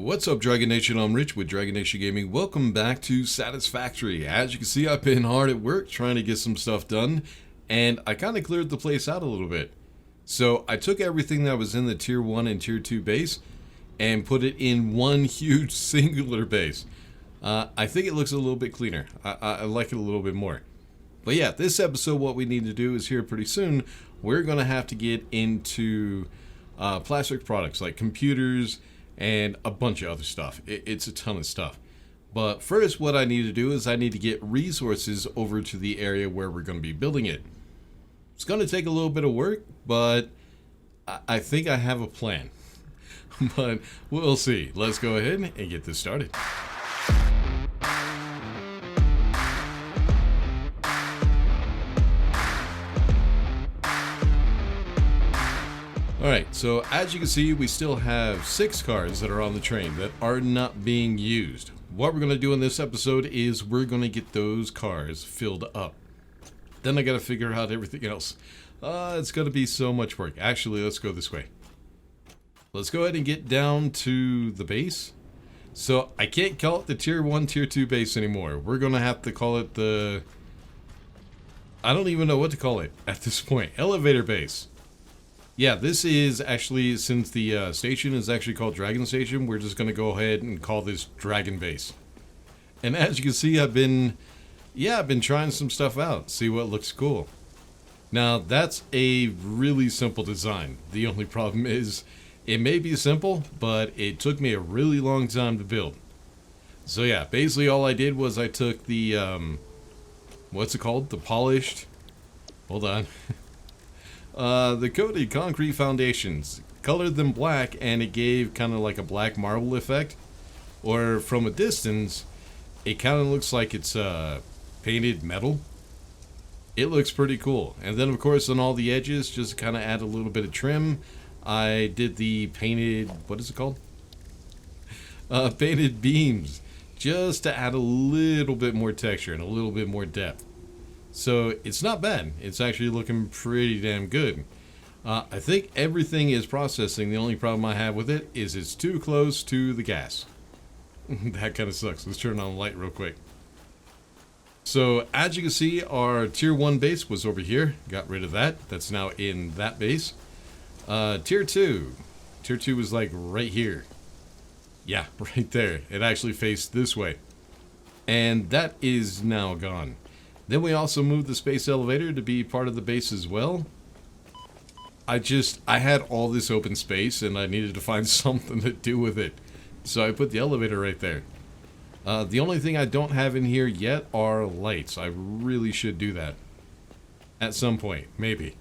What's up, Dragon Nation? I'm Rich with Dragon Nation Gaming. Welcome back to Satisfactory. As you can see, I've been hard at work trying to get some stuff done, and I kind of cleared the place out a little bit. So I took everything that was in the Tier 1 and Tier 2 base and put it in one huge singular base. I think it looks a little bit cleaner. I like it a little bit more. But yeah, this episode, what we need to do is here pretty soon, we're going to have to get into plastic products like computers and a bunch of other stuff. It's a ton of stuff. But first, what I need to do is I need to get resources over to the area where we're going to be building it. It's going to take a little bit of work, but I think I have a plan. But we'll see. Let's go ahead and get this started. Alright, so as you can see, we still have 6 cars that are on the train that are not being used. What we're going to do in this episode is we're going to get those cars filled up. Then I got to figure out everything else. It's going to be so much work. Actually, let's go this way. Let's go ahead and get down to the base. So I can't call it the Tier 1, Tier 2 base anymore. We're going to have to call it the... I don't even know what to call it at this point. Elevator base. Yeah, this is actually, since the station is actually called Dragon Station, we're just going to go ahead and call this Dragon Base. And as you can see, I've been trying some stuff out, see what looks cool. Now, that's a really simple design. The only problem is, it may be simple, but it took me a really long time to build. So yeah, basically all I did was I took the, what's it called? The polished, hold on. The coated concrete foundations, colored them black, and it gave kind of like a black marble effect. Or from a distance, it kind of looks like it's painted metal. It looks pretty cool. And then of course on all the edges, just kind of add a little bit of trim. I did the painted, what is it called? Painted beams, just to add a little bit more texture and a little bit more depth. So it's not bad. It's actually looking pretty damn good. I think everything is processing. The only problem I have with it is it's too close to the gas. That kind of sucks. Let's turn on the light real quick. So as you can see, our Tier 1 base was over here. Got rid of that. That's now in that base. Tier 2. Tier 2 was like right here. Yeah, right there. It actually faced this way. And that is now gone. Then we also moved the space elevator to be part of the base as well. I had all this open space and I needed to find something to do with it. So I put the elevator right there. The only thing I don't have in here yet are lights. I really should do that. At some point, maybe.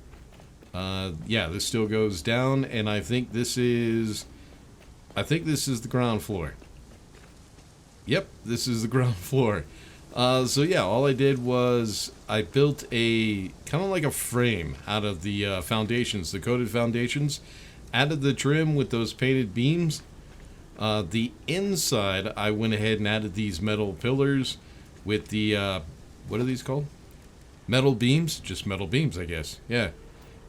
Yeah, this still goes down, and I think this is the ground floor. Yep, this is the ground floor. So yeah, all I did was I built a kind of like a frame out of the foundations, the coated foundations, added the trim with those painted beams. The inside, I went ahead and added these metal pillars with the, what are these called? Metal beams? Just metal beams, I guess. Yeah.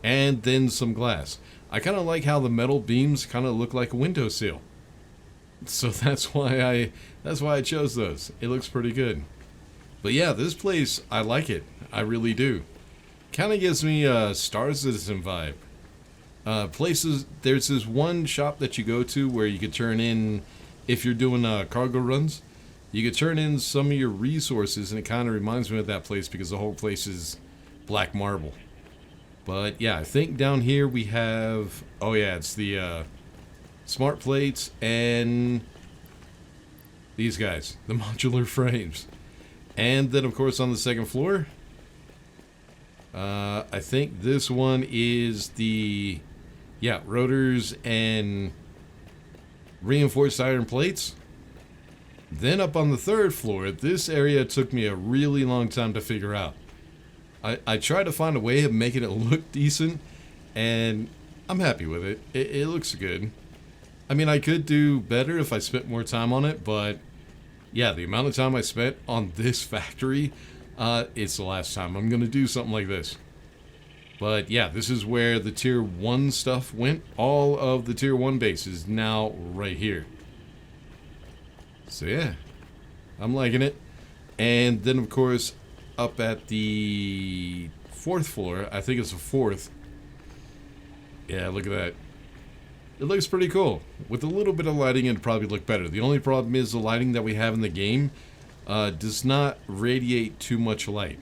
And then some glass. I kind of like how the metal beams kind of look like a windowsill. So that's why I chose those. It looks pretty good. But yeah, this place, I like it. I really do. Kind of gives me a Star Citizen vibe. Places, there's this one shop that you go to where you could turn in, if you're doing cargo runs, you could turn in some of your resources, and it kind of reminds me of that place because the whole place is black marble. But yeah, I think down here we have, oh yeah, it's the smart plates and these guys, the modular frames. And then, of course, on the second floor, I think this one is the, yeah, rotors and reinforced iron plates. Then up on the third floor, this area took me a really long time to figure out. I tried to find a way of making it look decent, and I'm happy with it. It looks good. I mean, I could do better if I spent more time on it, but yeah, the amount of time I spent on this factory, it's the last time I'm going to do something like this. But yeah, this is where the Tier 1 stuff went. All of the Tier 1 base is now right here. So yeah, I'm liking it. And then of course, up at the fourth floor, I think it's the fourth. Yeah, look at that. It looks pretty cool. With a little bit of lighting, it'd probably look better. The only problem is the lighting that we have in the game does not radiate too much light.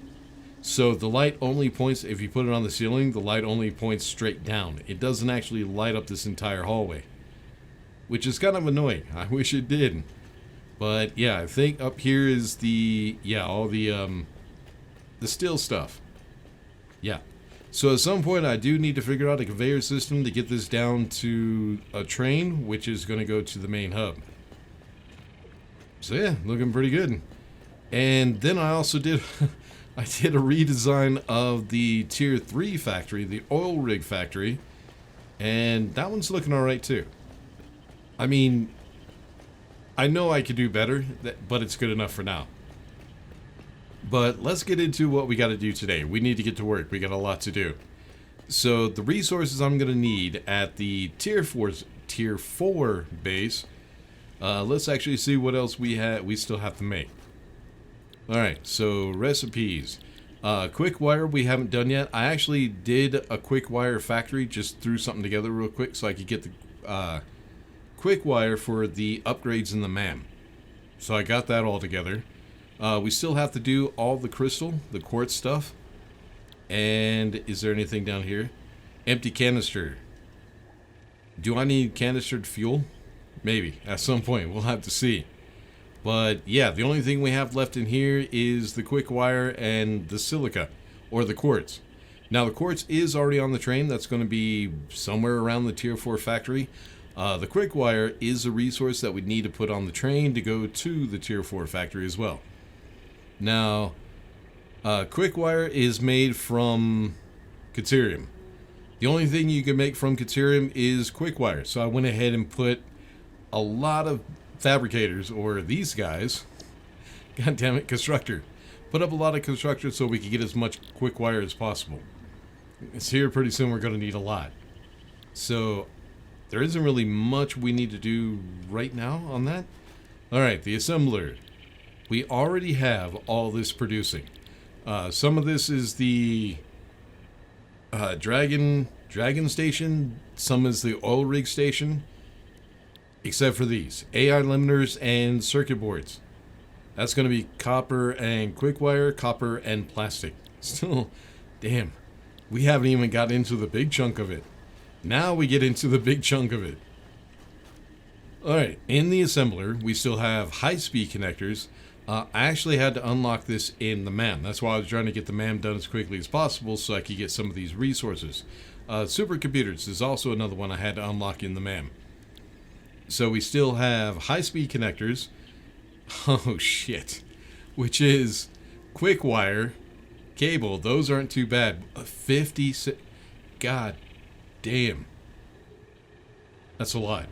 So the light only points, if you put it on the ceiling, the light only points straight down. It doesn't actually light up this entire hallway, which is kind of annoying. I wish it did. But yeah, I think up here is the, yeah, all the steel stuff. Yeah. So at some point I do need to figure out a conveyor system to get this down to a train, which is going to go to the main hub. So yeah, looking pretty good. And then I also did I did a redesign of the tier 3 factory, the oil rig factory, and that one's looking alright too. I mean, I know I could do better, but it's good enough for now. But let's get into what we got to do today. We need to get to work. We got a lot to do. So the resources I'm going to need at the tier 4 base. Let's actually see what else we still have to make. Alright, so recipes. Quickwire we haven't done yet. I actually did a quickwire factory, just threw something together real quick so I could get the quickwire for the upgrades in the MAM. So I got that all together. We still have to do all the crystal, the quartz stuff. And is there anything down here? Empty canister. Do I need canistered fuel? Maybe. At some point. We'll have to see. But yeah, the only thing we have left in here is the quickwire and the silica. Or the quartz. Now the quartz is already on the train. That's going to be somewhere around the tier 4 factory. The quickwire is a resource that we need to put on the train to go to the tier 4 factory as well. Now, quickwire is made from Caterium. The only thing you can make from Caterium is quickwire. So I went ahead and put a lot of fabricators, or these guys, god damn it, constructor. Put up a lot of constructors so we can get as much quickwire as possible. It's here pretty soon, we're going to need a lot. So there isn't really much we need to do right now on that. Alright, the assembler. We already have all this producing. Some of this is the dragon station. Some is the oil rig station. Except for these. AI limiters and circuit boards. That's going to be copper and quickwire, copper and plastic. Still, damn. We haven't even got into the big chunk of it. Now we get into the big chunk of it. Alright, in the assembler, we still have high-speed connectors. I actually had to unlock this in the MAM. That's why I was trying to get the MAM done as quickly as possible so I could get some of these resources. Supercomputers is also another one I had to unlock in the MAM. So we still have high-speed connectors. Oh, shit. Which is quickwire, cable. Those aren't too bad. 56. God damn. That's a lot.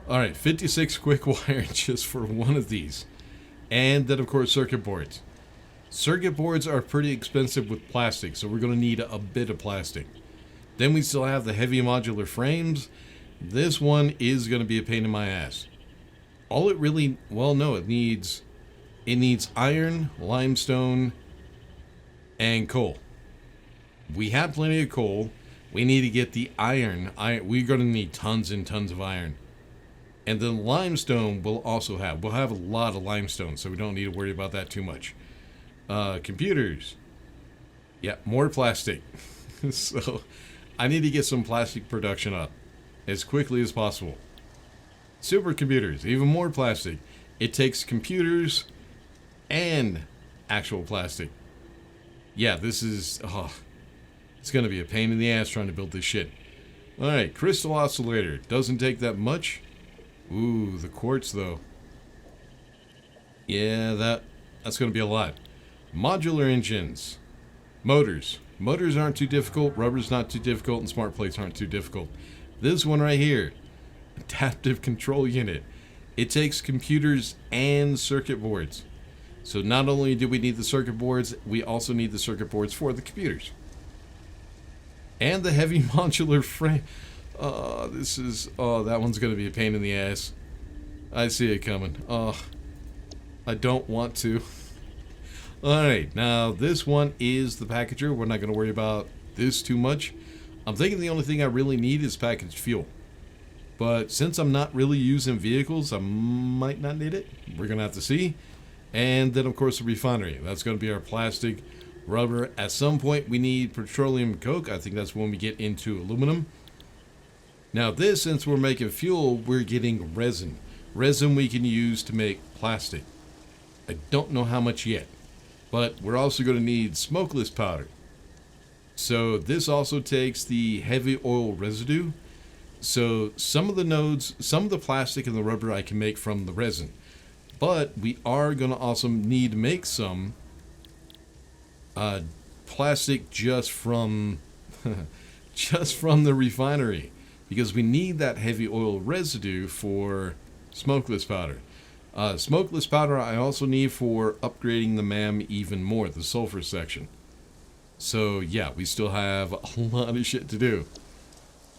Alright, 56 quickwire just for one of these. And then, of course, circuit boards. Circuit boards are pretty expensive with plastic, so we're going to need a bit of plastic. Then we still have the heavy modular frames. This one is going to be a pain in my ass. All it really, well, no, it needs iron, limestone, and coal. We have plenty of coal. We need to get the iron. We're going to need tons and tons of iron. And then limestone we'll have a lot of limestone, so we don't need to worry about that too much. Computers. Yeah, more plastic. So I need to get some plastic production up as quickly as possible. Supercomputers, even more plastic. It takes computers and actual plastic. Yeah, this is, it's going to be a pain in the ass trying to build this shit. Alright, crystal oscillator. Doesn't take that much. Ooh, the quartz though. Yeah, that's going to be a lot. Modular engines. Motors. Motors aren't too difficult, rubber's not too difficult, and smart plates aren't too difficult. This one right here, adaptive control unit. It takes computers and circuit boards. So not only do we need the circuit boards, we also need the circuit boards for the computers. And the heavy modular frame. That one's going to be a pain in the ass. I see it coming. I don't want to. Alright, now this one is the packager. We're not going to worry about this too much. I'm thinking the only thing I really need is packaged fuel. But since I'm not really using vehicles, I might not need it. We're going to have to see. And then, of course, the refinery. That's going to be our plastic, rubber. At some point, we need petroleum coke. I think that's when we get into aluminum. Now this, since we're making fuel, we're getting resin. Resin we can use to make plastic. I don't know how much yet. But we're also going to need smokeless powder. So this also takes the heavy oil residue. So some of the nodes, some of the plastic and the rubber I can make from the resin. But we are going to also need to make some plastic just from the refinery. Because we need that heavy oil residue for smokeless powder. Smokeless powder I also need for upgrading the MAM even more, the sulfur section. So yeah, we still have a lot of shit to do.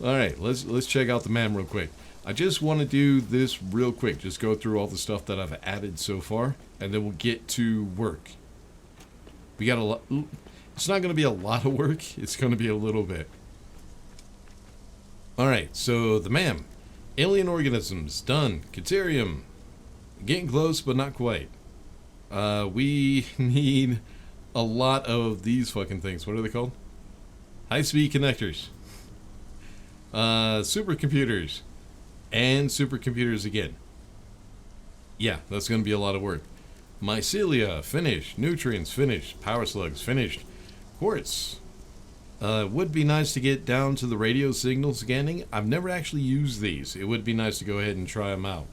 Alright, let's check out the MAM real quick. I just want to do this real quick, just go through all the stuff that I've added so far, and then we'll get to work. We got a lot. It's not going to be a lot of work, it's going to be a little bit. Alright, so the MAM. Alien organisms, done. Deuterium. Getting close, but not quite. We need a lot of these fucking things. What are they called? High-speed connectors. Supercomputers. And supercomputers again. Yeah, that's going to be a lot of work. Mycelia, finished. Nutrients, finished. Power slugs, finished. Quartz. Would be nice to get down to the radio signal scanning. I've never actually used these. It would be nice to go ahead and try them out.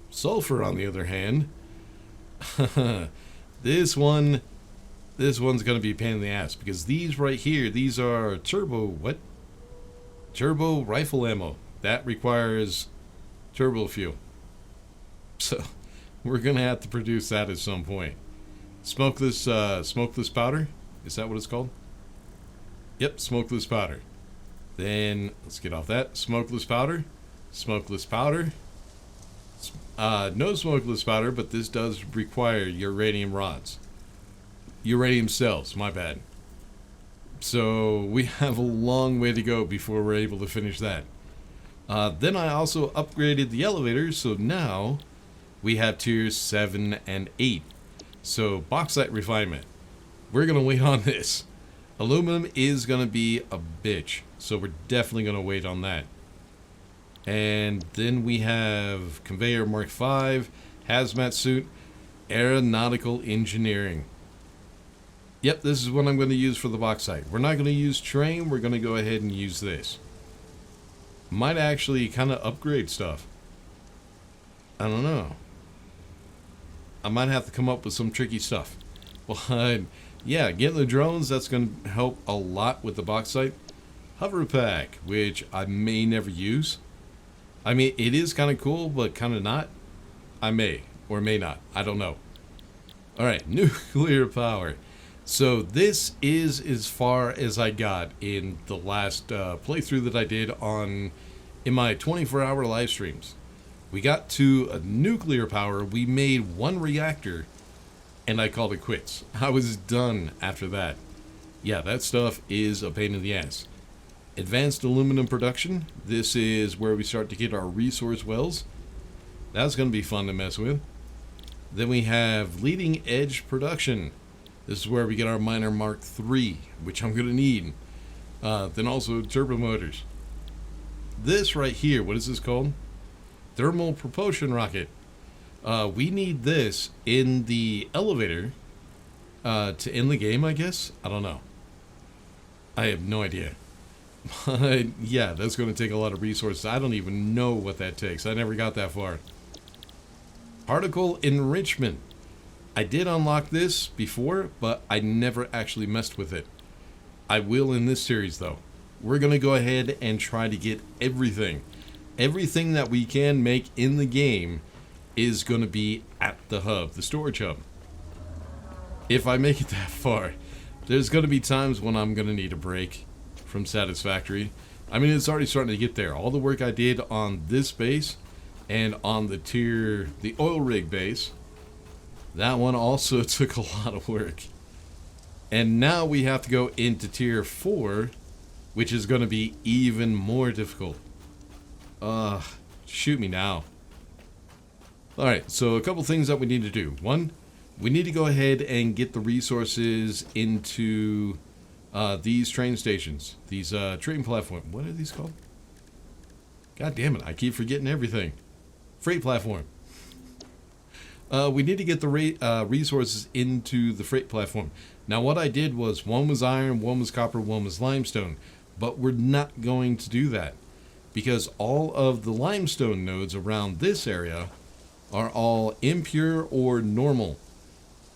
Sulfur, on the other hand. This one's going to be a pain in the ass. Because these right here, these are turbo rifle ammo. That requires turbo fuel. So, we're going to have to produce that at some point. Smokeless powder? Is that what it's called? Yep, smokeless powder. Then, let's get off that. Smokeless powder. Smokeless powder. No smokeless powder, but this does require uranium rods. Uranium cells, my bad. So, we have a long way to go before we're able to finish that. Then I also upgraded the elevators, so now we have tiers 7 and 8. So, bauxite refinement. We're going to wait on this. Aluminum is going to be a bitch, so we're definitely going to wait on that. And then we have Conveyor Mark 5, Hazmat Suit, Aeronautical Engineering. Yep, this is what I'm going to use for the bauxite. We're not going to use train, we're going to go ahead and use this. Might actually kind of upgrade stuff. I don't know. I might have to come up with some tricky stuff. But yeah, getting the drones, that's going to help a lot with the bauxite. Hover pack, which I may never use. I mean, it is kind of cool, but kind of not. I may or may not. I don't know. Alright, nuclear power. So this is as far as I got in the last playthrough that I did in my 24-hour live streams. We got to a nuclear power. We made one reactor, and I called it quits. I was done after that. Yeah, that stuff is a pain in the ass. Advanced aluminum production. This is where we start to get our resource wells. That's going to be fun to mess with. Then we have leading edge production. This is where we get our miner Mark 3, which I'm going to need. Then also turbo motors. This right here, what is this called? Thermal propulsion rocket. We need this in the elevator to end the game, I guess? I don't know. I have no idea. But yeah, that's going to take a lot of resources. I don't even know what that takes. I never got that far. Particle enrichment. I did unlock this before, but I never actually messed with it. I will in this series, though. We're going to go ahead and try to get everything. Everything that we can make in the game is going to be at the hub, the storage hub. If I make it that far, there's going to be times when I'm going to need a break from Satisfactory. I mean, it's already starting to get there. All the work I did on this base and on the oil rig base, That one also took a lot of work. And now we have to go into tier 4, which is going to be even more difficult. Shoot me now. Alright, so a couple things that we need to do. One, we need to go ahead and get the resources into these train stations. These train platforms. What are these called? God damn it, I keep forgetting everything. Freight platform. We need to get the resources into the freight platform. Now what I did was, one was iron, one was copper, one was limestone. But we're not going to do that, because all of the limestone nodes around this area are all impure or normal.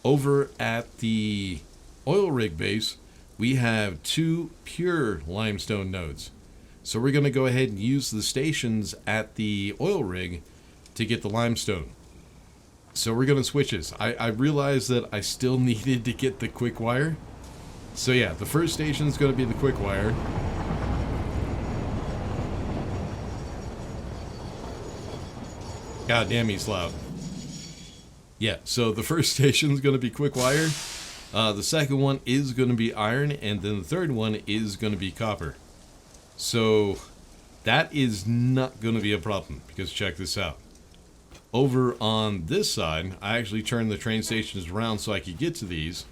Over at the oil rig base, we have 2 pure limestone nodes. So we're going to go ahead and use the stations at the oil rig to get the limestone. So we're going to switch this. I realized that I still needed to get the quickwire. So yeah, the first station is going to be the quickwire. God damn, he's loud. Yeah, so the first station is going to be quickwire. The second one is going to be iron, and then the third one is going to be copper. So that is not going to be a problem, because check this out. Over on this side, I actually turned the train stations around so I could get to these.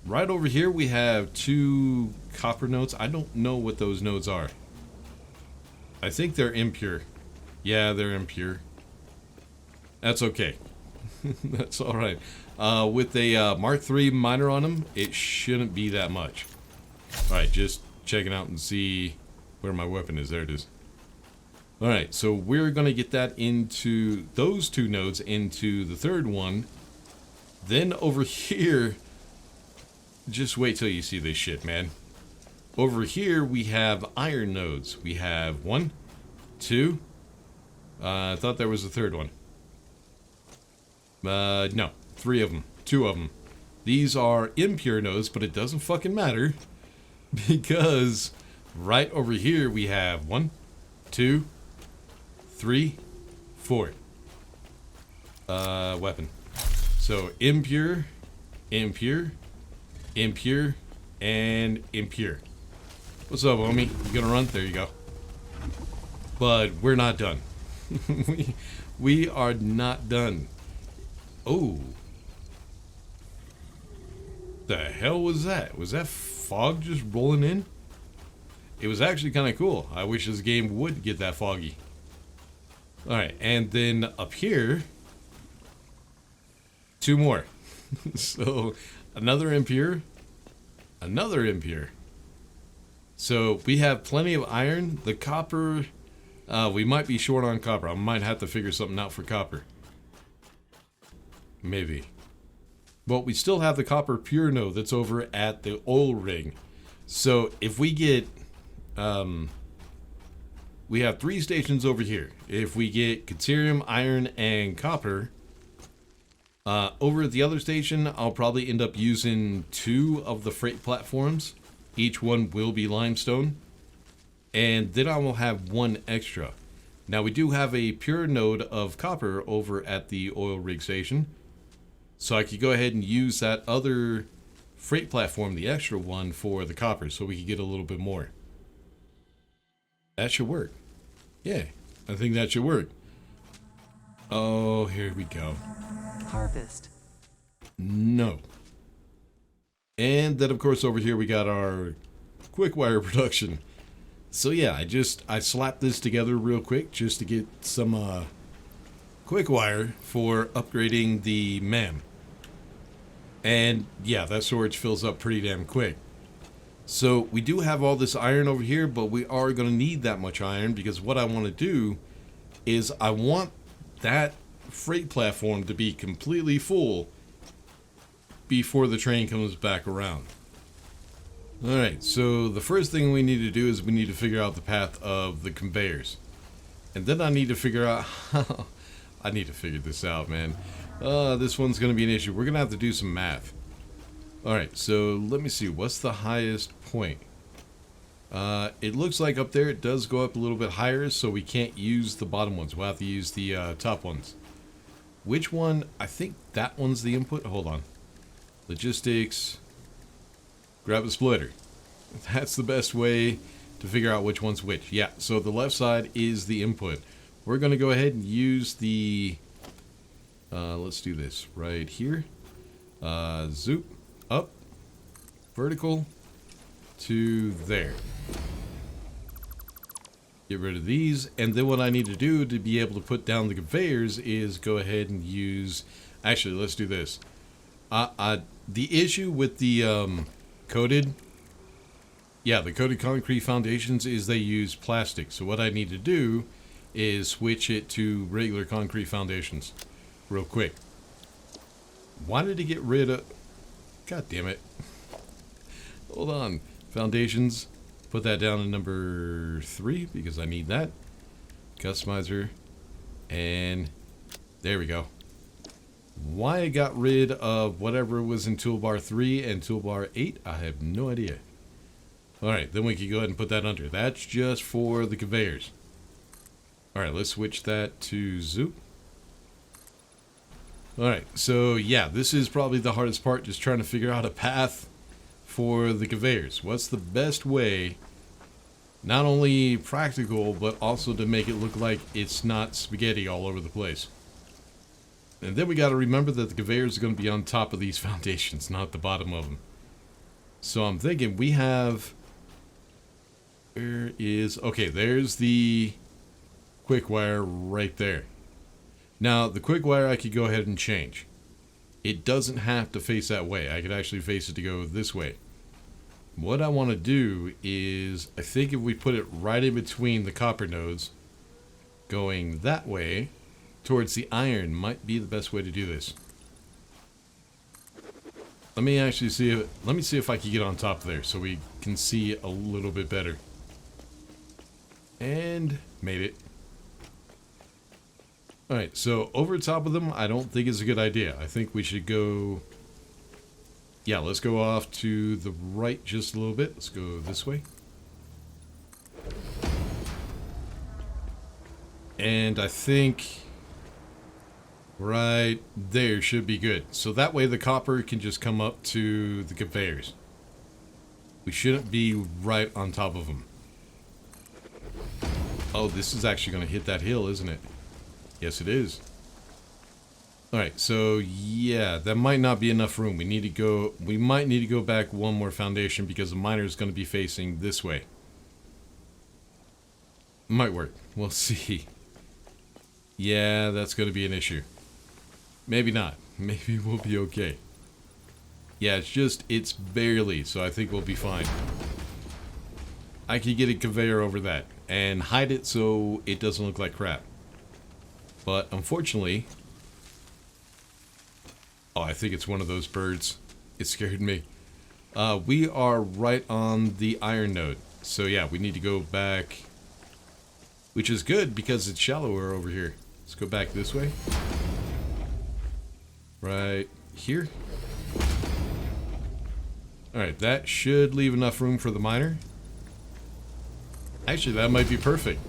Right over here we have 2 copper nodes. I don't know what those nodes are. I think they're impure. Yeah, they're impure. That's okay. That's alright. With a Mark III miner on them, it shouldn't be that much. Alright, just checking out and see where my weapon is. There it is. Alright, so we're going to get that into those 2 nodes into the third one. Then over here, just wait till you see this shit, man. Over here we have iron nodes. We have 1, 2. I thought there was a third one. No, 3 of them. 2 of them. These are impure nodes, but it doesn't fucking matter, because right over here we have 1, 2, 3, 4. Weapon. So impure, impure, impure, and impure. What's up, homie? You gonna run? There you go. But we're not done. we are not done. Oh. The hell was that? Was that fog just rolling in? It was actually kind of cool. I wish this game would get that foggy. Alright, and then up here, 2 more. So, another impure, another impure. So, we have plenty of iron. The copper, we might be short on copper. I might have to figure something out for copper. Maybe. But we still have the copper pure node that's over at the oil rig. So, if we get... we have 3 stations over here. If we get Caterium, iron, and copper, over at the other station, I'll probably end up using 2 of the freight platforms. Each one will be limestone. And then I will have 1 extra. Now, we do have a pure node of copper over at the oil rig station. So I could go ahead and use that other freight platform, the extra one, for the copper, so we could get a little bit more. That should work. Yeah, I think that should work. Oh, here we go. Harvest. No. And then, of course, over here we got our quickwire production. So yeah, I slapped this together real quick just to get some quickwire for upgrading the MAM. And yeah, that storage fills up pretty damn quick. So we do have all this iron over here, but we are going to need that much iron, because what I want to do is I want that freight platform to be completely full before the train comes back around. Alright, so the first thing we need to do is we need to figure out the path of the conveyors. And then I need to figure out how... I need to figure this out, man. This one's going to be an issue. We're going to have to do some math. Alright, so let me see. What's the highest point? It looks like up there it does go up a little bit higher, so we can't use the bottom ones. We'll have to use the top ones. which one? I think that one's the input. Hold on. Logistics. Grab a splitter. That's the best way to figure out which one's which. Yeah, so the left side is the input. We're going to go ahead and use the... let's do this right here. Zoop. Up. Vertical. To there. Get rid of these, and then what I need to do to be able to put down the conveyors is go ahead and use... Actually, let's do this. The issue with the coated... Yeah, the coated concrete foundations is they use plastic. So what I need to do is switch it to regular concrete foundations real quick. Why did he get rid of... God damn it. Hold on. Foundations. Put that down to number 3 because I need that. Customizer. And there we go. Why I got rid of whatever was in toolbar 3 and toolbar 8, I have no idea. Alright, then we can go ahead and put that under. That's just for the conveyors. Alright, let's switch that to Zoop. Alright, so yeah, this is probably the hardest part, just trying to figure out a path for the conveyors. What's the best way, not only practical, but also to make it look like it's not spaghetti all over the place. And then we got to remember that the conveyors are going to be on top of these foundations, not the bottom of them. So I'm thinking we have... Where is... Okay, there's the quickwire right there. Now, the quickwire I could go ahead and change. It doesn't have to face that way. I could actually face it to go this way. What I want to do is, I think if we put it right in between the copper nodes, going that way, towards the iron might be the best way to do this. Let me actually see if, let me see if I can get on top there so we can see a little bit better. And made it. Alright, so over top of them, I don't think it's a good idea. I think we should go... Yeah, let's go off to the right just a little bit. Let's go this way. And I think... right there should be good. So that way the copper can just come up to the conveyors. We shouldn't be right on top of them. Oh, this is actually going to hit that hill, isn't it? Yes, it is. Alright, so yeah, that might not be enough room. We need to go, we might need to go back one more foundation because the miner is going to be facing this way. Might work. We'll see. Yeah, that's going to be an issue. Maybe not. Maybe we'll be okay. Yeah, it's barely, so I think we'll be fine. I could get a conveyor over that and hide it so it doesn't look like crap. But unfortunately... Oh, I think it's one of those birds. It scared me. We are right on the iron node. So yeah, we need to go back... Which is good because it's shallower over here. Let's go back this way. Right here. Alright, that should leave enough room for the miner. Actually, that might be perfect.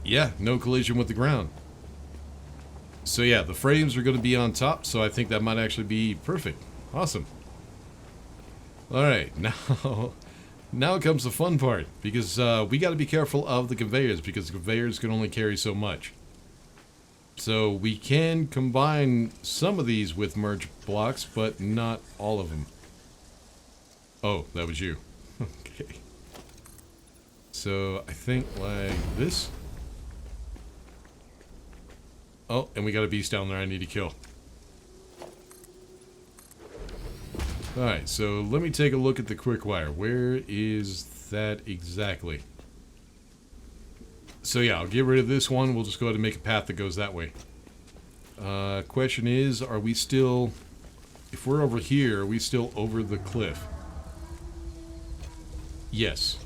Yeah, no collision with the ground. So yeah, the frames are going to be on top, so I think that might actually be perfect. Awesome. Alright, now comes the fun part, because we got to be careful of the conveyors, because the conveyors can only carry so much. So we can combine some of these with merge blocks, but not all of them. Oh, that was you. Okay. So I think like this. Oh, and we got a beast down there I need to kill. Alright, so let me take a look at the quickwire. Where is that exactly? So yeah, I'll get rid of this one. We'll just go ahead and make a path that goes that way. Question is, are we still... If we're over here, are we still over the cliff? Yes.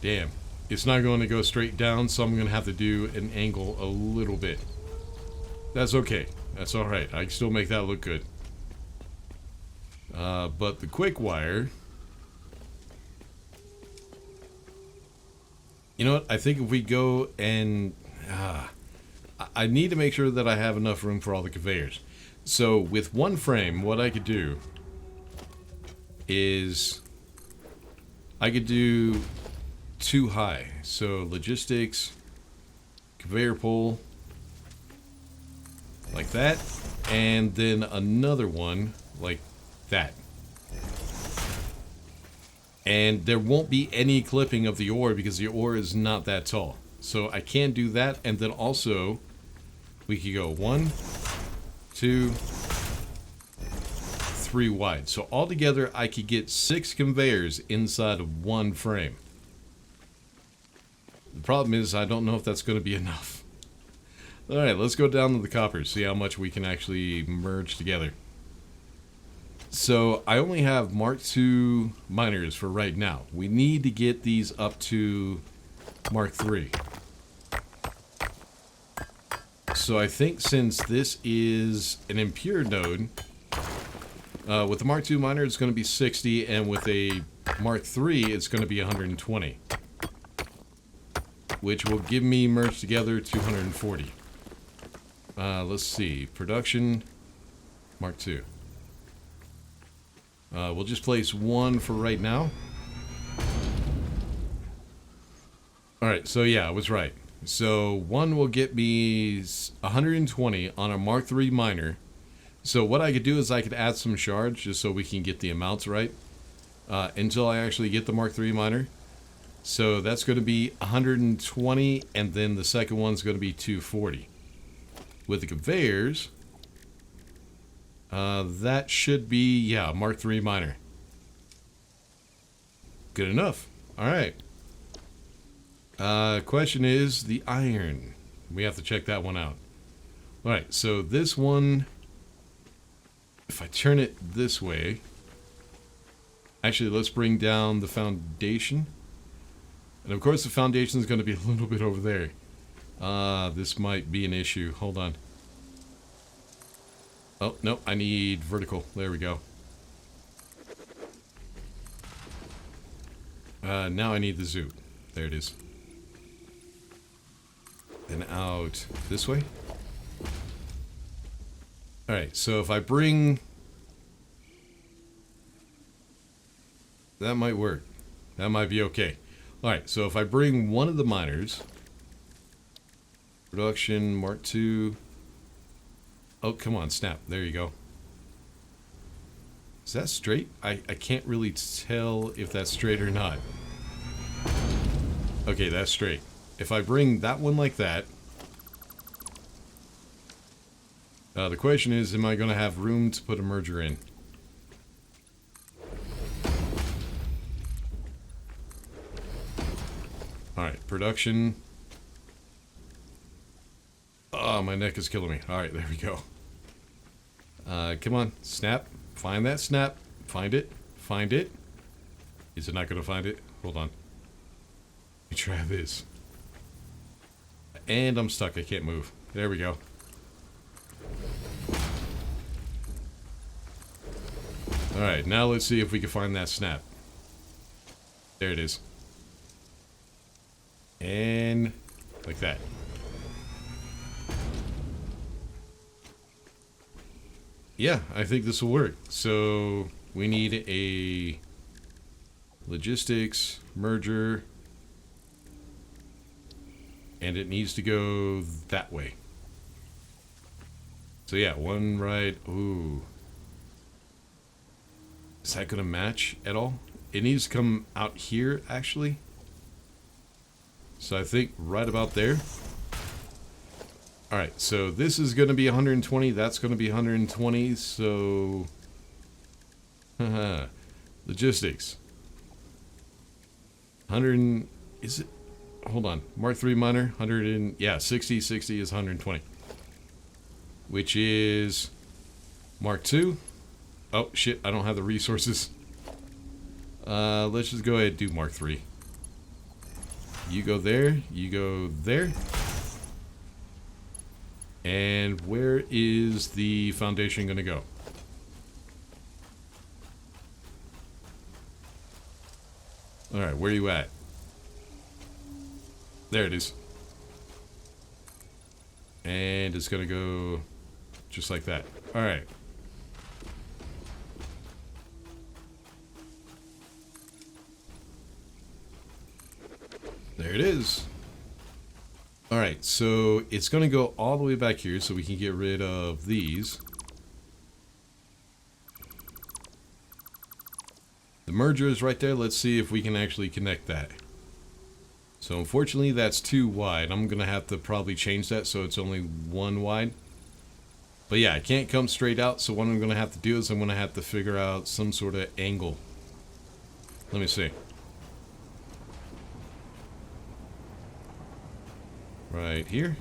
Damn. It's not going to go straight down, so I'm going to have to do an angle a little bit. That's okay. That's alright. I can still make that look good. But the quick wire... You know what? I think if we go and... I need to make sure that I have enough room for all the conveyors. So with one frame, what I could do is I could do 2 high. So logistics, conveyor pole, like that, and then another one like that. And there won't be any clipping of the ore because the ore is not that tall. So I can do that, and then also we could go 1, 2, 3 wide. So altogether I could get 6 conveyors inside of one frame. The problem is I don't know if that's going to be enough. Alright, let's go down to the copper, see how much we can actually merge together. So I only have Mark II miners for right now. We need to get these up to Mark III. So I think since this is an impure node, with the Mark II miner it's going to be 60, and with a Mark III it's going to be 120. Which will give me merged together 240. Let's see. Production, Mark II. We'll just place 1 for right now. Alright, so yeah, I was right. So 1 will get me 120 on a Mark III miner. So what I could do is I could add some shards just so we can get the amounts right. Until I actually get the Mark III miner. So that's going to be 120, and then the second one's going to be 240. With the conveyors, that should be, yeah, Mark III miner. Good enough. Alright. Question is the iron. We have to check that one out. Alright, so this one, if I turn it this way, actually let's bring down the foundation. And of course the foundation is going to be a little bit over there. This might be an issue. Hold on. Oh, no, I need vertical. There we go. Now I need the zoot. There it is. And out this way. Alright, so if I bring... That might work. That might be okay. Alright, so if I bring one of the miners... Production, Mark II... Oh, come on, snap. There you go. Is that straight? I can't really tell if that's straight or not. Okay, that's straight. If I bring that one like that... the question is, am I going to have room to put a merger in? Alright, production... Oh, my neck is killing me. Alright, there we go. Come on, snap. Find that snap. Find it. Find it. Is it not going to find it? Hold on. Let me try this. And I'm stuck. I can't move. There we go. Alright, now let's see if we can find that snap. There it is. And like that. Yeah, I think this will work. So we need a logistics merger, and it needs to go that way. So yeah, one right. Ooh, is that gonna match at all? It needs to come out here actually. So I think right about there. Alright, so this is going to be 120, that's going to be 120, so... Logistics. 100... Is it... Hold on. Mark III miner, 100 and... Yeah, 60 is 120. Which is... Mark II. Oh, shit, I don't have the resources. Let's just go ahead and do Mark III. You go there, you go there. And where is the foundation going to go? Alright, where are you at? There it is. And it's going to go just like that. All right. There it is. All right, so it's going to go all the way back here so we can get rid of these. The merger is right there. Let's see if we can actually connect that. So unfortunately, that's too wide. I'm going to have to probably change that so it's only one wide. But yeah, it can't come straight out, so what I'm going to have to do is I'm going to have to figure out some sort of angle. Let me see. Right here.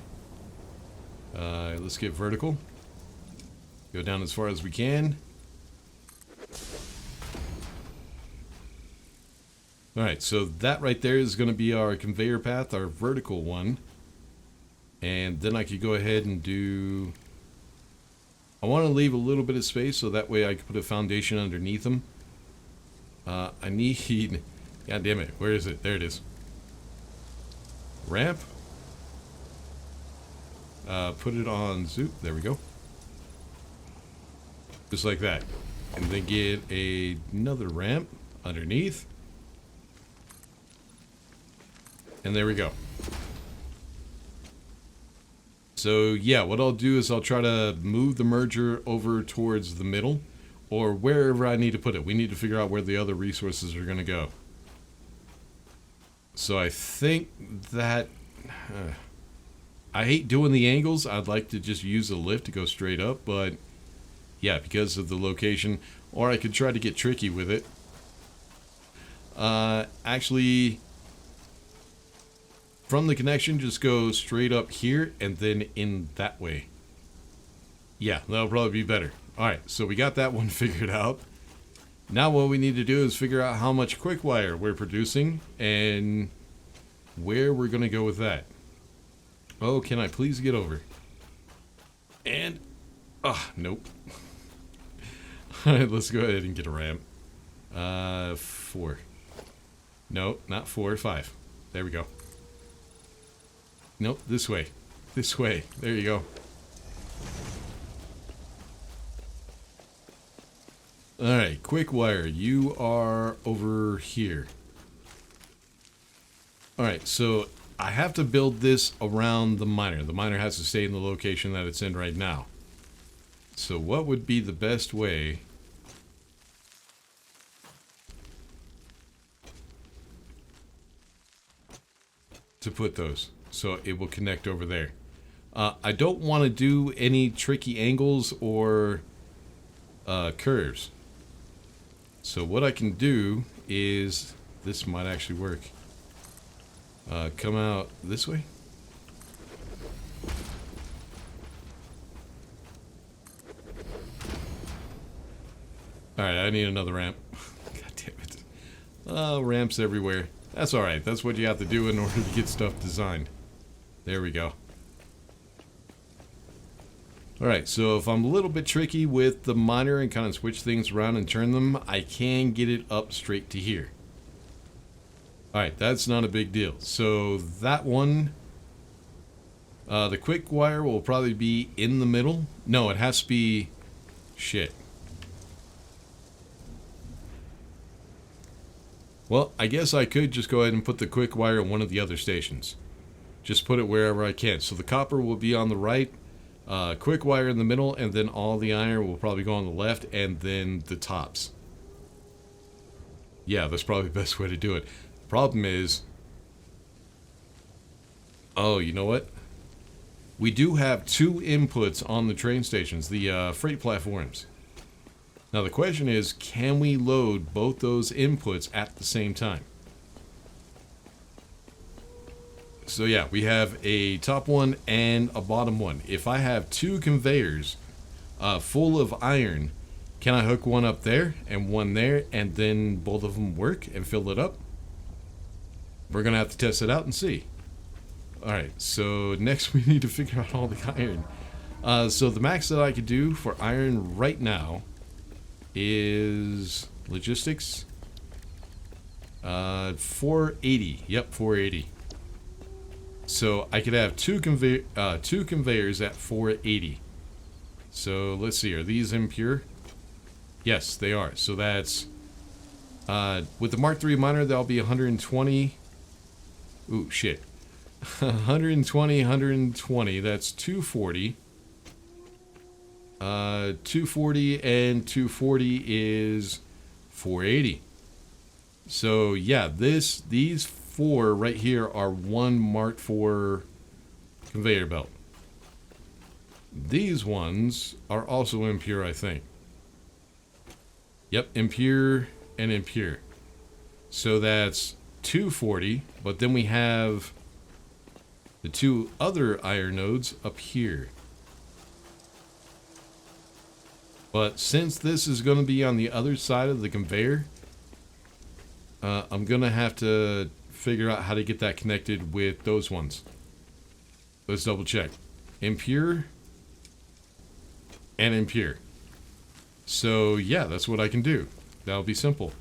Let's get vertical. Go down as far as we can. Alright, so that right there is going to be our conveyor path, our vertical one. And then I could go ahead and do... I want to leave a little bit of space so that way I can put a foundation underneath them. I need... God damn it, where is it? There it is. Ramp. Put it on zoop. There we go. Just like that. And then get another ramp underneath. And there we go. So yeah, what I'll do is I'll try to move the merger over towards the middle or wherever I need to put it. We need to figure out where the other resources are going to go. So I think that... I hate doing the angles. I'd like to just use a lift to go straight up, but yeah, because of the location. Or I could try to get tricky with it. Actually, from the connection, just go straight up here and then in that way. Yeah, that'll probably be better. Alright, so we got that one figured out. Now what we need to do is figure out how much quickwire we're producing and where we're going to go with that. Oh, can I please get over? And... nope. Alright, let's go ahead and get a ramp. 4. No, not 4, 5. There we go. Nope, this way. This way. There you go. Alright, quickwire, you are over here. Alright, so I have to build this around the miner. The miner has to stay in the location that it's in right now. So what would be the best way to put those so it will connect over there? I don't want to do any tricky angles or curves. So what I can do is, this might actually work. Come out this way. Alright, I need another ramp. God damn it. Ramps everywhere. That's alright. That's what you have to do in order to get stuff designed. There we go. Alright, so if I'm a little bit tricky with the miner and kind of switch things around and turn them, I can get it up straight to here. Alright, that's not a big deal. So that one, the quick wire will probably be in the middle. No, it has to be... Shit. Well, I guess I could just go ahead and put the quick wire in one of the other stations. Just put it wherever I can. So the copper will be on the right, quick wire in the middle, and then all the iron will probably go on the left, and then the tops. Yeah, that's probably the best way to do it. Problem is, oh, you know what? We do have 2 inputs on the train stations, the freight platforms. Now the question is, can we load both those inputs at the same time? So yeah, we have a top one and a bottom one. If I have 2 conveyors full of iron, can I hook one up there and one there, and then both of them work and fill it up? We're going to have to test it out and see. Alright, so next we need to figure out all the iron. So the max that I could do for iron right now is logistics. 480. Yep, 480. So I could have two conveyors at 480. So let's see, are these impure? Yes, they are. So that's with the Mark III miner, that'll be 120. Ooh, shit. 120, 120. That's 240. 240 and 240 is 480. So yeah, these four right here are one Mark IV conveyor belt. These ones are also impure, I think. Yep, impure and impure. So that's 240, but then we have the two other iron nodes up here. But since this is going to be on the other side of the conveyor, I'm going to have to figure out how to get that connected with those ones. Let's double check. Impure and impure. So yeah, that's what I can do. That'll be simple.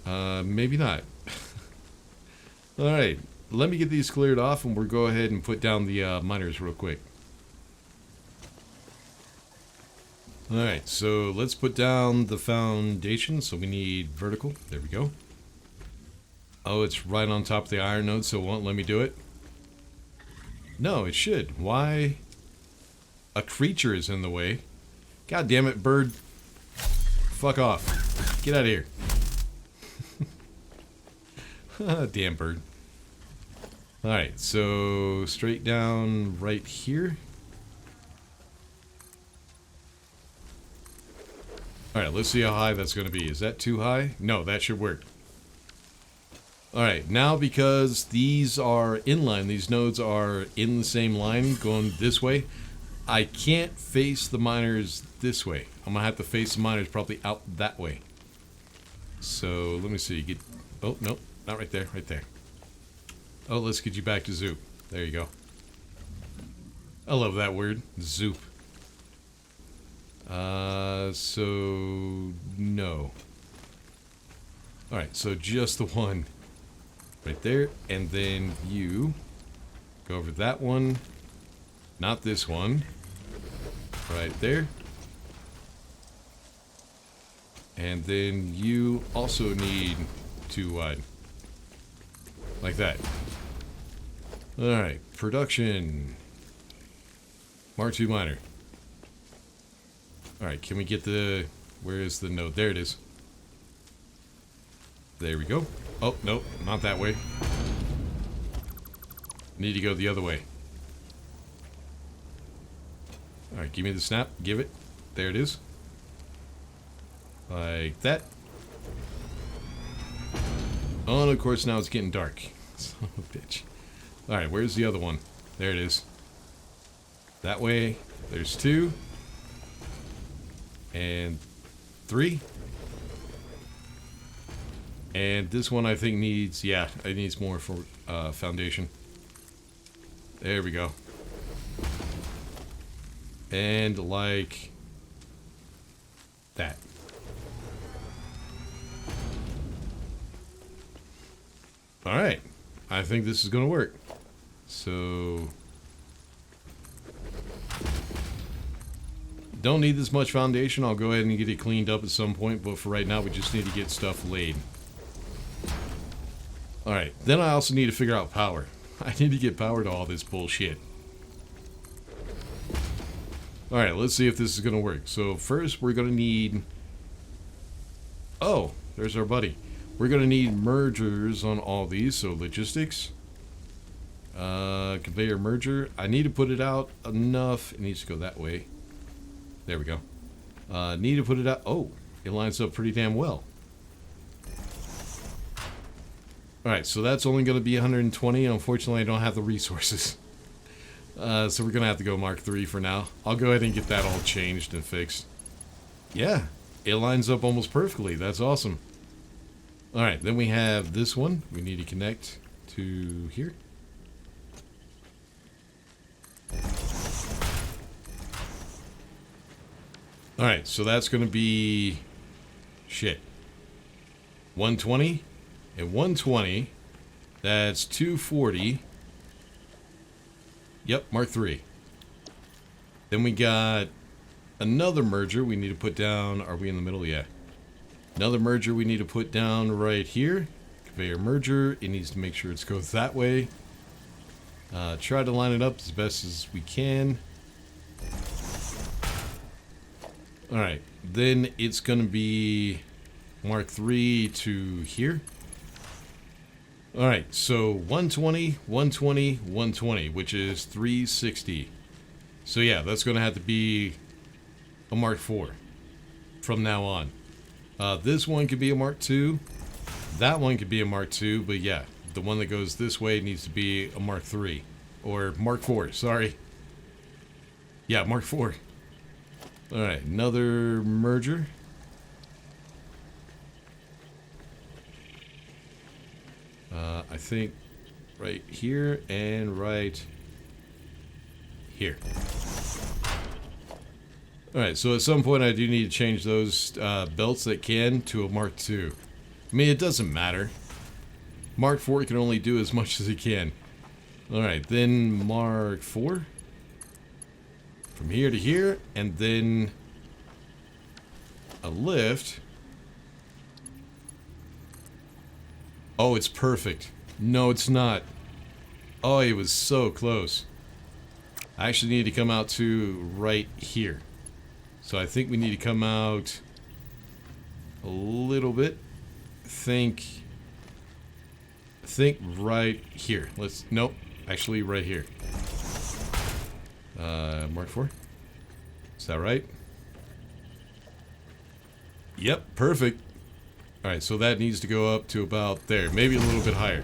Maybe not. Alright, let me get these cleared off and we'll go ahead and put down the miners real quick. Alright, so let's put down the foundation. So we need vertical. There we go. Oh, it's right on top of the iron node, so it won't let me do it. No, it should. Why? A creature is in the way. God damn it, bird. Fuck off. Get out of here. Damn bird. Alright, so straight down right here. Alright, let's see how high that's going to be. Is that too high? No, that should work. Alright, now because these are inline, these nodes are in the same line going this way, I can't face the miners this way. I'm going to have to face the miners probably out that way. So, let me see. Get. Oh, no, not right there, right there. Oh, let's get you back to Zoop. There you go. I love that word, Zoop. So, no. Alright, so just the one right there, and then you go over that one, not this one, right there. And then you also need 2 wide. Like that. Alright, production. Mark II miner. Alright, can we get the... Where is the node? There it is. There we go. Oh, nope, not that way. Need to go the other way. Alright, give me the snap. Give it. There it is. Like that. Oh, and of course now it's getting dark. Son of a bitch. Alright, where's the other one? There it is. That way. There's 2. And 3. And this one I think needs, yeah, it needs more for foundation. There we go. And like that. Alright, I think this is going to work. So, don't need this much foundation. I'll go ahead and get it cleaned up at some point, but for right now we just need to get stuff laid. Alright, then I also need to figure out power. I need to get power to all this bullshit. Alright, let's see if this is going to work. So first we're going to need... Oh, there's our buddy. We're going to need mergers on all these, so logistics. Conveyor merger. I need to put it out enough. It needs to go that way. There we go. Need to put it out... Oh, it lines up pretty damn well. Alright, so that's only going to be 120. Unfortunately, I don't have the resources. So we're going to have to go Mark III for now. I'll go ahead and get that all changed and fixed. Yeah, it lines up almost perfectly. That's awesome. Alright, then we have this one. We need to connect to here. Alright, so that's going to be... Shit. 120 and 120. That's 240. Yep, Mark 3. Then we got another merger we need to put down. Are we in the middle? Yeah. Another merger we need to put down right here. Conveyor merger. It needs to make sure it goes that way. Try to line it up as best as we can. Alright. Then it's going to be Mark 3 to here. Alright, so 120, 120, 120, which is 360. So yeah, that's going to have to be a Mark 4 from now on. This one could be a Mark 2. That one could be a Mark 2, but yeah, the one that goes this way needs to be a Mark 3. Or Mark 4, sorry. Yeah, Mark 4. Alright, another merger. I think right here and right here. Alright, so at some point I do need to change those belts that can to a Mark II. I mean, it doesn't matter. Mark IV can only do as much as it can. Alright, then Mark IV. From here to here, and then a lift. Oh, it's perfect. No, it's not. Oh, it was so close. I actually need to come out to right here. So I think we need to come out a little bit. Think right here. Nope, actually right here. Mark 4. Is that right? Yep, perfect. Alright, so that needs to go up to about there. Maybe a little bit higher.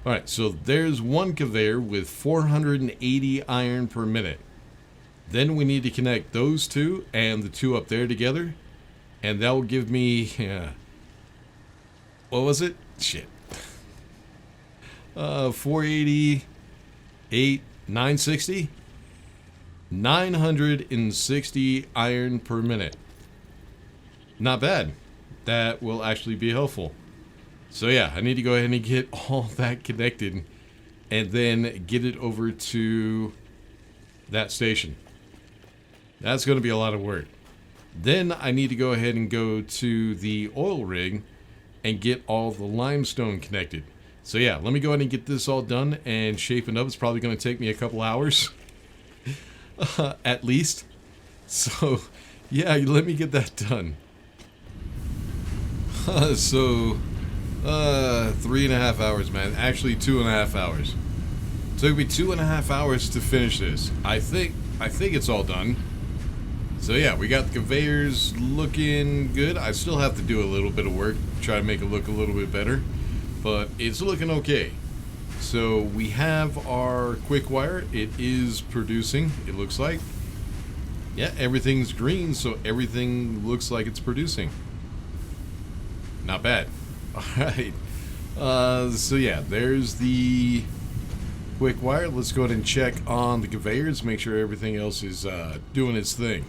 Alright, so there's one conveyor with 480 iron per minute. Then we need to connect those two and the two up there together. And that will give me... what was it? Shit. 480... 960? 960 iron per minute. Not bad. That will actually be helpful. So yeah, I need to go ahead and get all that connected and then get it over to that station. That's going to be a lot of work. Then I need to go ahead and go to the oil rig and get all the limestone connected. So yeah, let me go ahead and get this all done and shape it up. It's probably going to take me a couple hours. At least. So yeah, let me get that done. 3.5 hours, man. Actually 2.5 hours. Took me 2.5 hours to finish this. I think it's all done. So yeah, we got the conveyors looking good. I still have to do a little bit of work, try to make it look a little bit better, but it's looking okay. So we have our quickwire. It is producing, it looks like. Yeah, everything's green, so everything looks like it's producing. Not bad. Alright. So yeah, there's the quickwire. Let's go ahead and check on the conveyors, make sure everything else is doing its thing.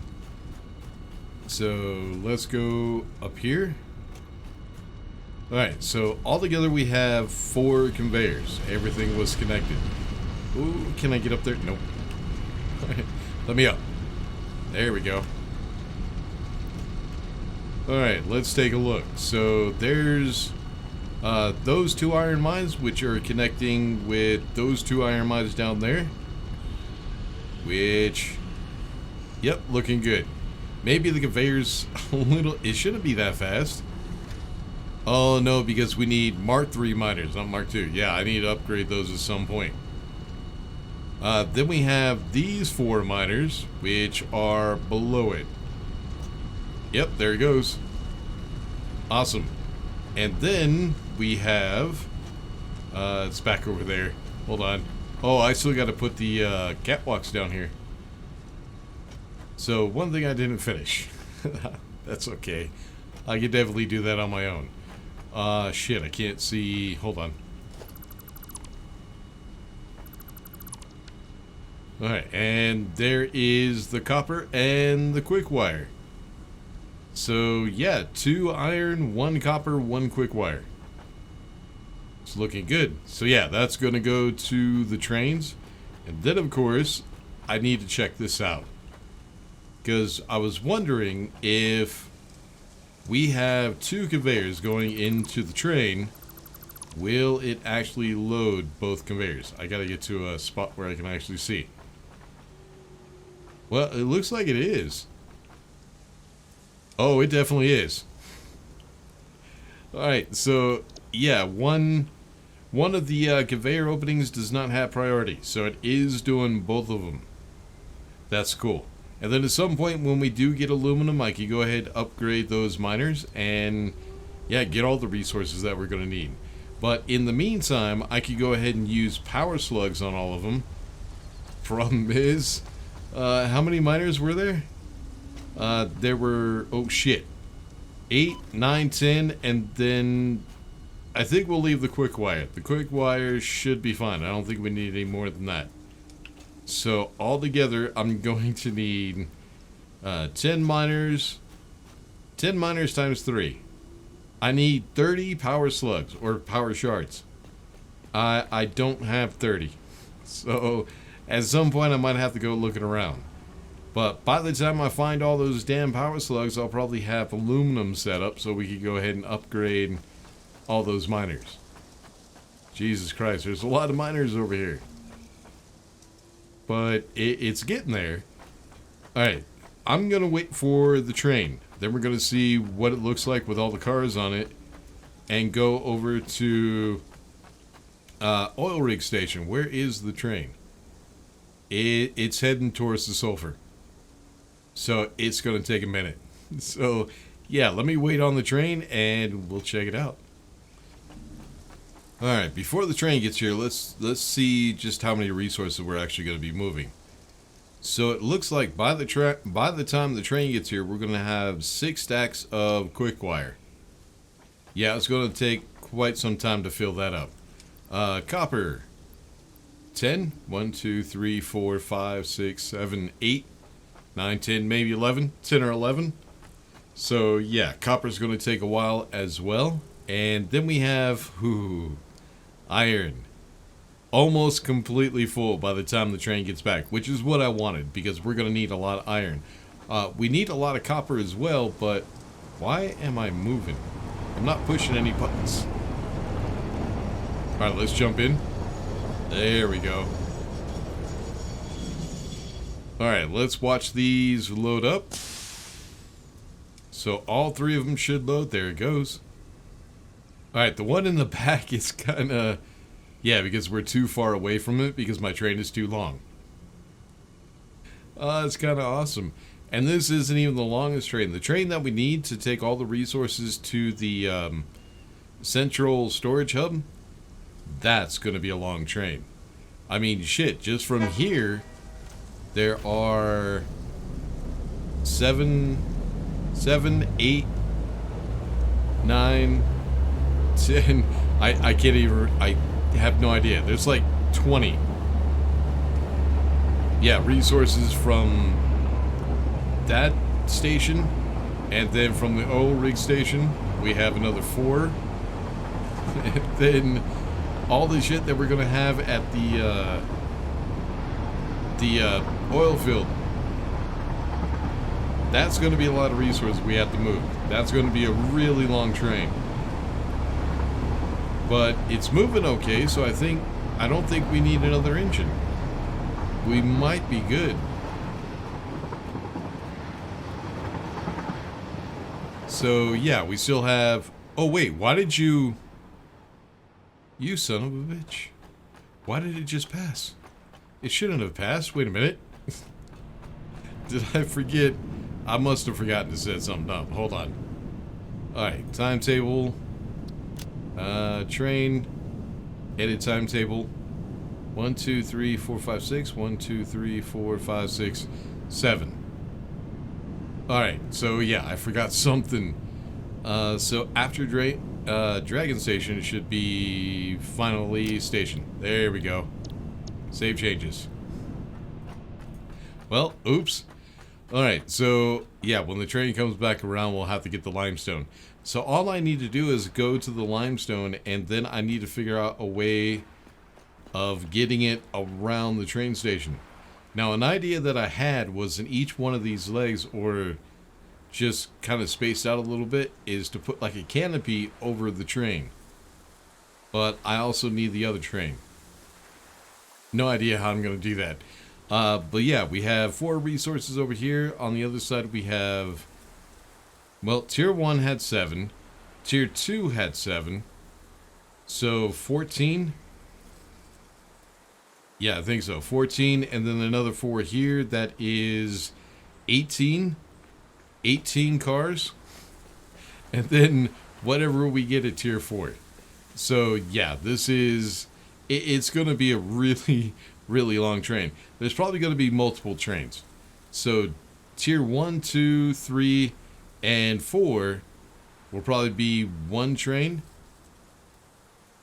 So let's go up here. Alright, so altogether we have 4 conveyors. Everything was connected. Ooh, can I get up there? Nope. Alright, let me up. There we go. Alright, let's take a look. So there's those 2 iron mines, which are connecting with those 2 iron mines down there. Which, yep, looking good. Maybe the conveyor's a little... It shouldn't be that fast. Oh no, because we need Mark III miners, not Mark II. Yeah, I need to upgrade those at some point. Then we have these 4 miners, which are below it. Yep, there it goes. Awesome. And then we have... it's back over there. Hold on. Oh, I still got to put the catwalks down here. So, one thing I didn't finish. That's okay. I could definitely do that on my own. Shit, I can't see... Hold on. Alright, and there is the copper and the quickwire. So, yeah, 2 iron, 1 copper, 1 quickwire. It's looking good. So yeah, that's going to go to the trains. And then, of course, I need to check this out. Because I was wondering if we have 2 conveyors going into the train, will it actually load both conveyors? I got to get to a spot where I can actually see. Well, it looks like it is. Oh, it definitely is. Alright, so yeah, one of the conveyor openings does not have priority, so it is doing both of them. That's cool. And then at some point when we do get aluminum, I can go ahead and upgrade those miners and, yeah, get all the resources that we're going to need. But in the meantime, I could go ahead and use power slugs on all of them. Problem is, how many miners were there? There were, oh shit, 8, 9, 10, and then I think we'll leave the quickwire. The quickwire should be fine. I don't think we need any more than that. So altogether, I'm going to need 10 miners. 10 miners times 3. I need 30 power slugs or power shards. I don't have 30. So at some point I might have to go looking around. But by the time I find all those damn power slugs, I'll probably have aluminum set up so we can go ahead and upgrade all those miners. Jesus Christ, there's a lot of miners over here. But it's getting there. Alright, I'm going to wait for the train. Then we're going to see what it looks like with all the cars on it. And go over to oil rig station. Where is the train? It's heading towards the sulfur. So it's going to take a minute. So yeah, let me wait on the train and we'll check it out. Alright, before the train gets here, let's see just how many resources we're actually going to be moving. So it looks like by the time the train gets here, we're going to have 6 stacks of quickwire. Yeah, it's going to take quite some time to fill that up. Copper. 10. 1, 2, 3, 4, 5, 6, 7, 8, 9, 10, maybe 11. 10 or 11. So yeah, copper's going to take a while as well. And then we have iron. Almost completely full by the time the train gets back, which is what I wanted because we're going to need a lot of iron. We need a lot of copper as well, but why am I moving? I'm not pushing any buttons. Alright, let's jump in. There we go. Alright, let's watch these load up. So all 3 of them should load. There it goes. Alright, the one in the back is kind of... Yeah, because we're too far away from it because my train is too long. It's kind of awesome. And this isn't even the longest train. The train that we need to take all the resources to the central storage hub, that's going to be a long train. I mean, shit, just from here, there are 7, 8, 9, 10. I can't even... I have no idea. There's like 20. Yeah, resources from that station, and then from the oil rig station, we have another 4. And then all the shit that we're gonna have at the oil field. That's gonna be a lot of resources we have to move. That's gonna be a really long train. But it's moving okay, so I don't think we need another engine. We might be good. So yeah, we still have... Oh wait, why did you... You son of a bitch. Why did it just pass? It shouldn't have passed. Wait a minute. Did I forget? I must have forgotten to set something up. Hold on. Alright, timetable. Train. Edit timetable. 1, 2, 3, 4, 5, 6. 1, 2, 3, 4, 5, 6, 7. Alright, so yeah, I forgot something. So after Dragon Station, it should be finally station. There we go. Save changes. Well, oops. Alright, so yeah, when the train comes back around, we'll have to get the limestone. So all I need to do is go to the limestone, and then I need to figure out a way of getting it around the train station. Now, an idea that I had was in each one of these legs, or just kind of spaced out a little bit, is to put like a canopy over the train. But I also need the other train. No idea how I'm going to do that. But yeah, we have 4 resources over here. On the other side, we have... Well, Tier 1 had 7. Tier 2 had 7. So, 14... Yeah, I think so. 14, and then another 4 here. That is 18. 18 cars. And then whatever we get at Tier 4. So, yeah, this is... It's going to be a really, really long train. There's probably going to be multiple trains. So, Tier 1, 2, 3, and 4 will probably be one train.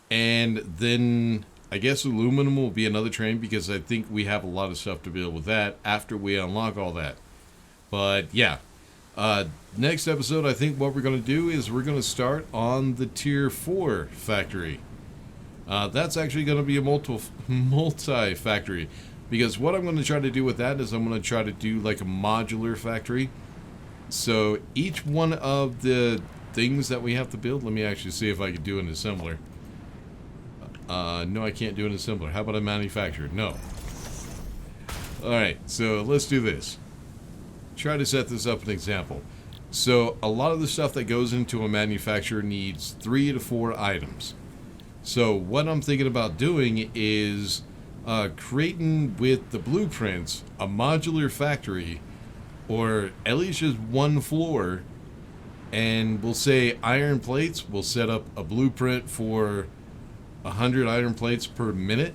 And then... I guess aluminum will be another train, because I think we have a lot of stuff to build with that after we unlock all that. But yeah, next episode, I think what we're going to do is we're going to start on the Tier 4 factory. That's actually going to be a multi-factory, because what I'm going to try to do with that is I'm going to try to do like a modular factory. So each one of the things that we have to build, let me actually see if I can do an assembler. No, I can't do an assembler. How about a manufacturer? No. Alright, so let's do this. Try to set this up an example. So, a lot of the stuff that goes into a manufacturer needs 3 to 4 items. So, what I'm thinking about doing is creating with the blueprints a modular factory, or at least just one floor, and we'll say iron plates. We'll set up a blueprint for 100 iron plates per minute.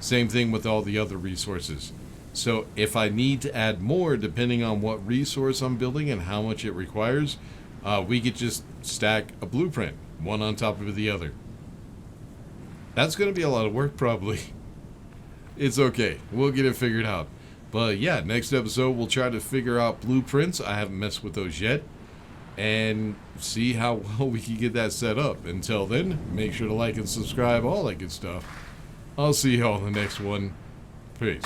Same thing with all the other resources. So if I need to add more, depending on what resource I'm building and how much it requires, we could just stack a blueprint, one on top of the other. That's going to be a lot of work, probably. It's okay. We'll get it figured out. But yeah, next episode we'll try to figure out blueprints. I haven't messed with those yet. And see how well we can get that set up. Until then, make sure to like and subscribe, all that good stuff. I'll see y'all in the next one. Peace.